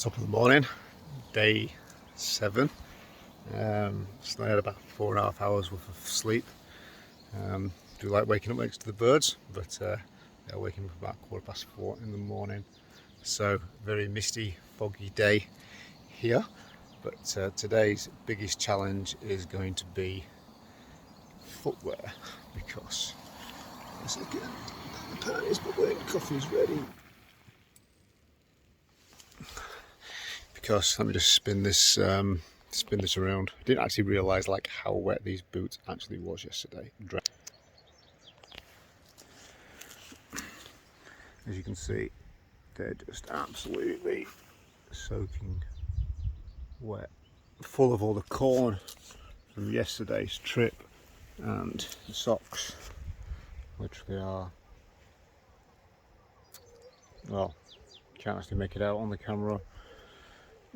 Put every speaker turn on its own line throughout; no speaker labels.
Top of the morning, day 7. So I had about 4.5 hours worth of sleep. Do like waking up next to the birds, but they're waking up about 4:15 in the morning. So very misty, foggy day here. But today's biggest challenge is going to be footwear, because let's look at the parties, but the coffee's ready. Because let me just spin this around. I didn't actually realise like how wet these boots actually was yesterday. As you can see, they're just absolutely soaking wet, full of all the corn from yesterday's trip, and the socks, which they are, well, can't actually make it out on the camera.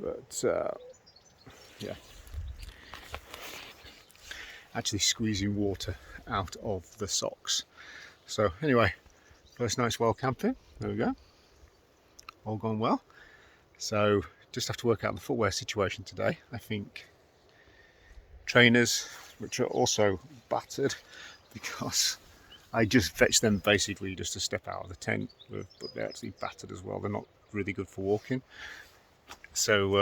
But yeah, actually squeezing water out of the socks. So anyway, first night's well camping, there we go, all gone well. So just have to work out the footwear situation today. I think trainers, which are also battered, because I just fetched them basically just to step out of the tent, but they're actually battered as well. They're not really good for walking. So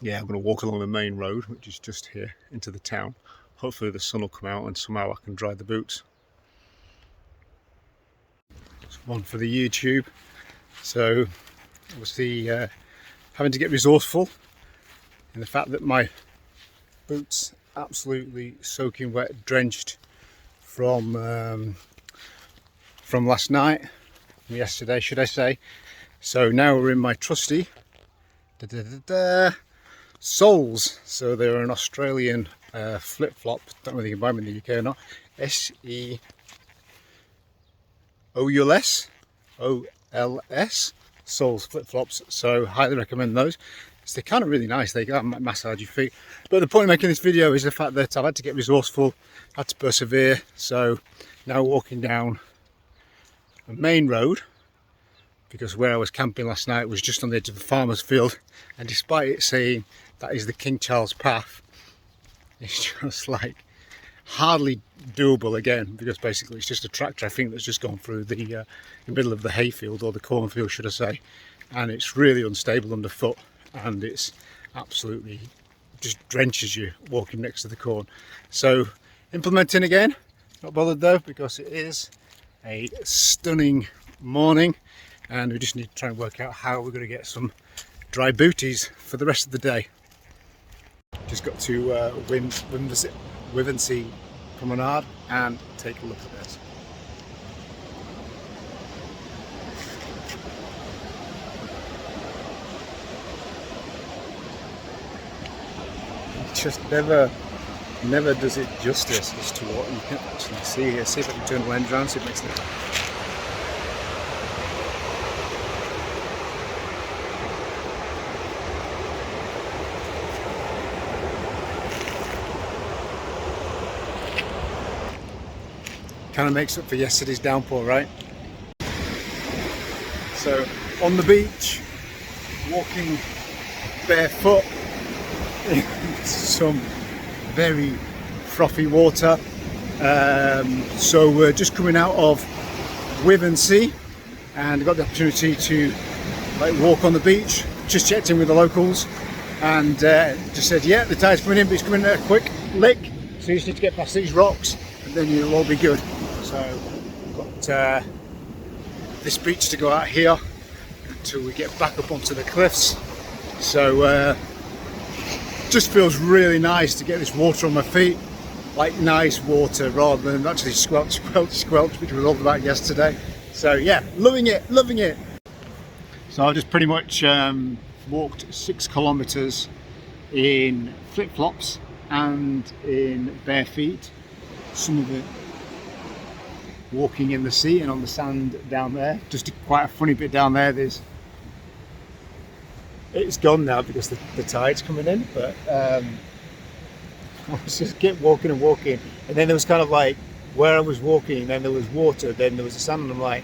yeah, I'm going to walk along the main road, which is just here, into the town. Hopefully the sun will come out and somehow I can dry the boots. It's one for the YouTube. So obviously having to get resourceful in the fact that my boots absolutely soaking wet, drenched from last night, from yesterday should I say. So now we're in my trusty soles. So they're an Australian flip-flop. Don't know whether you can buy them in the UK or not. SEOULS soles flip-flops. So highly recommend those. So they're kind of really nice. They massage your feet. But the point of making this video is the fact that I've had to get resourceful, had to persevere. So now walking down a main road, because where I was camping last night was just on the edge of the farmer's field, and despite it saying that is the King Charles path, it's just like hardly doable again, because basically it's just a tractor, I think, that's just gone through the middle of the hayfield, or the cornfield should I say, and it's really unstable underfoot, and it's absolutely just drenches you walking next to the corn. So implementing again, not bothered though, because it is a stunning morning. And we just need to try and work out how we're going to get some dry booties for the rest of the day. Just got to Withinsea promenade and take a look at this. It just never does it justice as to what you can actually see here. See if I can turn the lens around, see if it makes it. Kind of makes up for yesterday's downpour, right? So on the beach, walking barefoot in some very frothy water. So we're just coming out of Withinsea and got the opportunity to walk on the beach. Just checked in with the locals and just said, yeah, the tide's coming in, but it's coming in at a quick lick, so you just need to get past these rocks and then you'll all be good. So we've got this beach to go out here until we get back up onto the cliffs. So just feels really nice to get this water on my feet, like nice water rather than actually squelch, which was all about yesterday. So yeah, loving it. So I just pretty much walked 6 kilometers in flip-flops and in bare feet. Some of it walking in the sea and on the sand down there. Just quite a funny bit down there. It's gone now because the tide's coming in, but I was just kept walking and walking, and then there was kind of like where I was walking, then there was water, then there was the sand, and I'm like,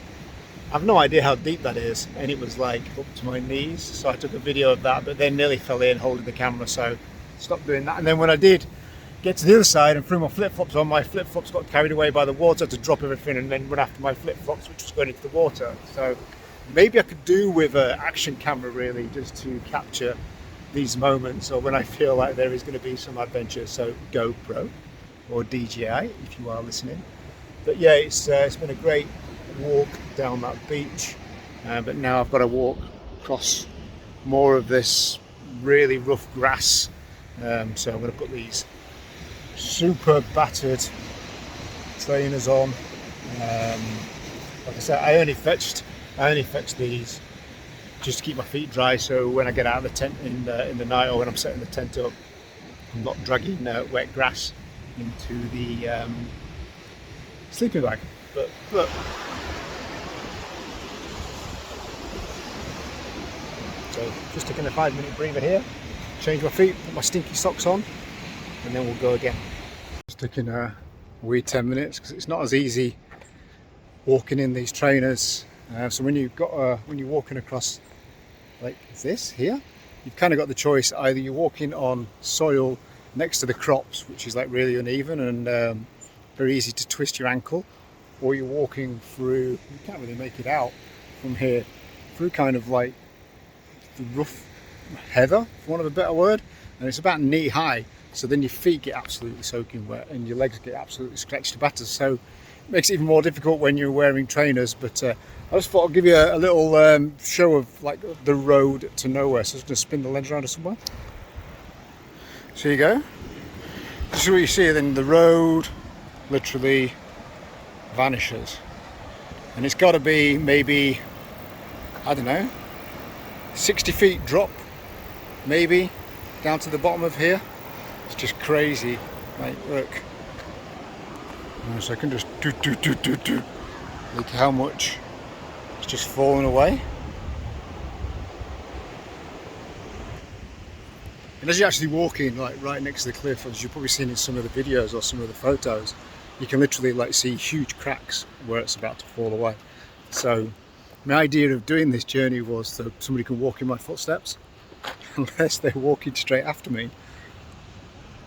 I've no idea how deep that is, and it was like up to my knees. So I took a video of that, but then nearly fell in holding the camera, so stopped doing that. And then when I did get to the other side and threw my flip-flops on, my flip-flops got carried away by the water to drop everything and then run after my flip-flops, which was going into the water. So maybe I could do with an action camera really, just to capture these moments, or when I feel like there is going to be some adventure. So GoPro or DJI if you are listening. But yeah, it's been a great walk down that beach, but now I've got to walk across more of this really rough grass, so I'm going to put these super battered trainers on. Like I said, I only fetched these just to keep my feet dry, so when I get out of the tent in the night, or when I'm setting the tent up, I'm not dragging wet grass into the sleeping bag. But look, so just taking a 5-minute breather here, change my feet, put my stinky socks on, and then we'll go again. Just taking a wee 10 minutes because it's not as easy walking in these trainers. So when you're walking across like this here, you've kind of got the choice: either you're walking on soil next to the crops, which is like really uneven and very easy to twist your ankle, or you're walking through, you can't really make it out from here, through kind of like the rough heather, for want of a better word, and it's about knee high, so then your feet get absolutely soaking wet and your legs get absolutely scratched to batters, so it makes it even more difficult when you're wearing trainers. But I just thought I'd give you a little show of like the road to nowhere. So I'm just going to spin the lens around to somewhere. So you go, this is what you see, then the road literally vanishes, and it's got to be maybe, I don't know, 60 feet drop maybe down to the bottom of here. It's just crazy. Like, look, so I can just look how much it's just fallen away. And as you're actually walking like right next to the cliff, as you've probably seen in some of the videos or some of the photos, you can literally like see huge cracks where it's about to fall away. So my idea of doing this journey was so somebody can walk in my footsteps. Unless they're walking straight after me,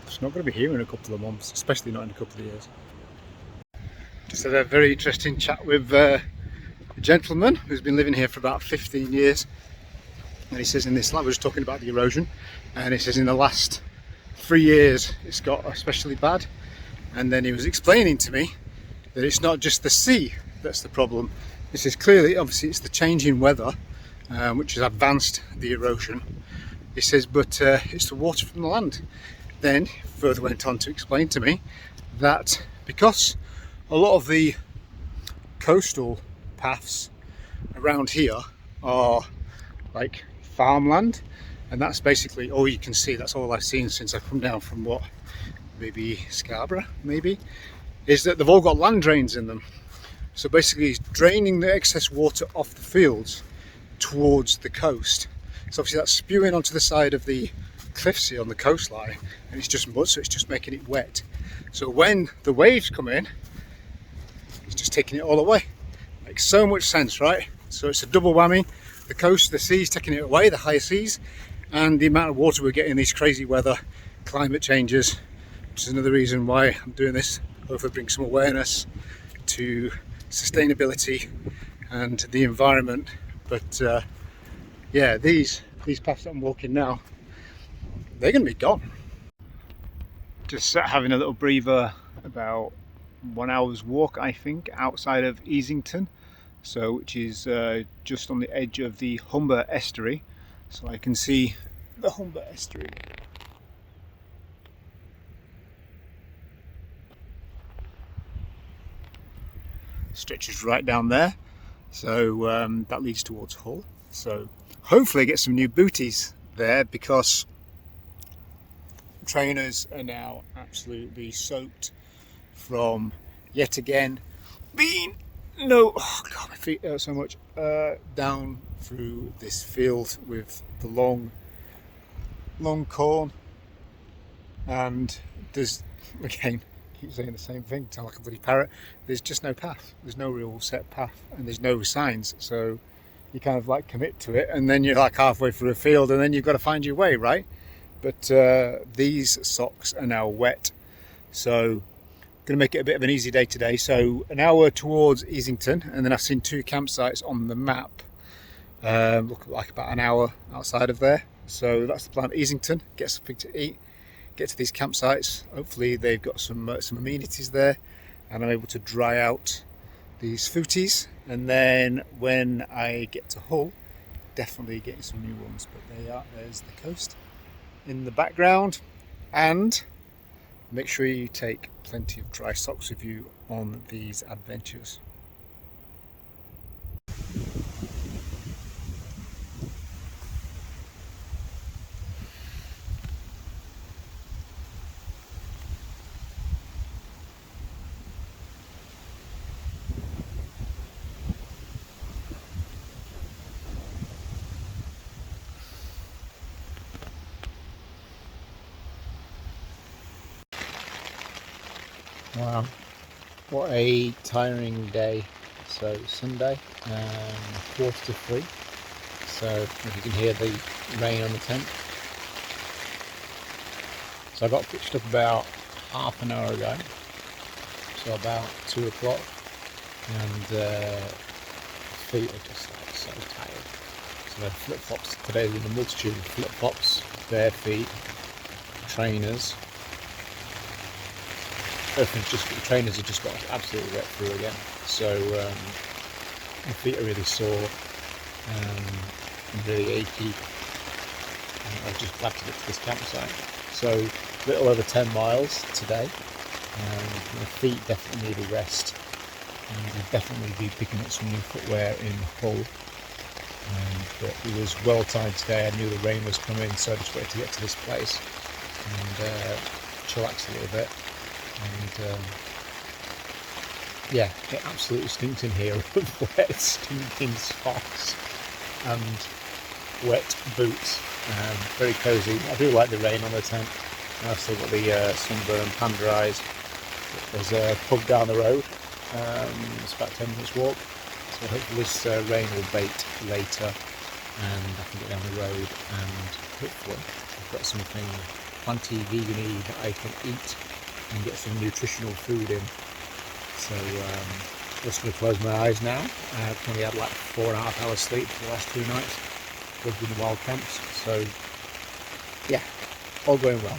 it's not going to be here in a couple of months, especially not in a couple of years. Just had a very interesting chat with a gentleman who's been living here for about 15 years. And he says in this, like, we're just talking about the erosion, and he says in the last 3 years it's got especially bad. And then he was explaining to me that it's not just the sea that's the problem. He says clearly, obviously it's the changing weather which has advanced the erosion. He says, but it's the water from the land. Then further went on to explain to me that because a lot of the coastal paths around here are like farmland, and that's basically all you can see. That's all I've seen since I've come down from what, maybe Scarborough, maybe, is that they've all got land drains in them. So basically it's draining the excess water off the fields towards the coast. So obviously that's spewing onto the side of the cliffs here on the coastline, and it's just mud, so it's just making it wet. So when the waves come in, it's just taking it all away. Makes so much sense, right? So it's a double whammy: the coast, the seas taking it away, the higher seas, and the amount of water we're getting, these crazy weather, climate changes, which is another reason why I'm doing this. Hopefully bring some awareness to sustainability and the environment. But yeah, these paths that I'm walking now, they're going to be gone. Just having a little breather, about 1 hour's walk I think outside of Easington, so which is just on the edge of the Humber estuary, so I can see the Humber estuary. Stretches right down there, so that leads towards Hull. So hopefully get some new booties there, because trainers are now absolutely soaked from yet again being oh god, my feet hurt so much, down through this field with the long corn, and there's again keep saying the same thing, sound like a bloody parrot. There's just no path. There's no real set path, and there's no signs. So you kind of like commit to it, and then you're like halfway through a field, and then you've got to find your way, right? But these socks are now wet, so going to make it a bit of an easy day today. So an hour towards Easington, and then I've seen 2 campsites on the map. Look like about an hour outside of there. So that's the plan. Easington, get something to eat, get to these campsites. Hopefully they've got some amenities there, and I'm able to dry out these footies. And then when I get to Hull, definitely getting some new ones. But there's the coast in the background, and make sure you take plenty of dry socks with you on these adventures. Wow, what a tiring day. So Sunday, 2:45. So if you can hear the rain on the tent. So I got pitched up about half an hour ago, so about 2 o'clock, and feet are just like so tired. So I had flip-flops today, with a multitude of flip-flops, bare feet, trainers. The trainers have just got absolutely wet through again, so my feet are really sore and really achy. I was just glad to get to this campsite. So a little over 10 miles today. My feet definitely need a rest, and I'll definitely be picking up some new footwear in Hull. But it was well timed today. I knew the rain was coming, so I just wanted to get to this place and chillax a little bit. And yeah, it absolutely stinks in here with wet, stinking socks and wet boots. Very cosy. I do like the rain on the tent. And I've still got the sunburn panda eyes. There's a pub down the road. It's about 10 minutes walk. So hopefully this rain will bait later, and I can get down the road, and hopefully I've got something plenty vegan-y that I can eat and get some nutritional food in. So just going to close my eyes now. I've only had like 4.5 hours sleep for the last 2 nights. Lived in the wild camps, so yeah, all going well.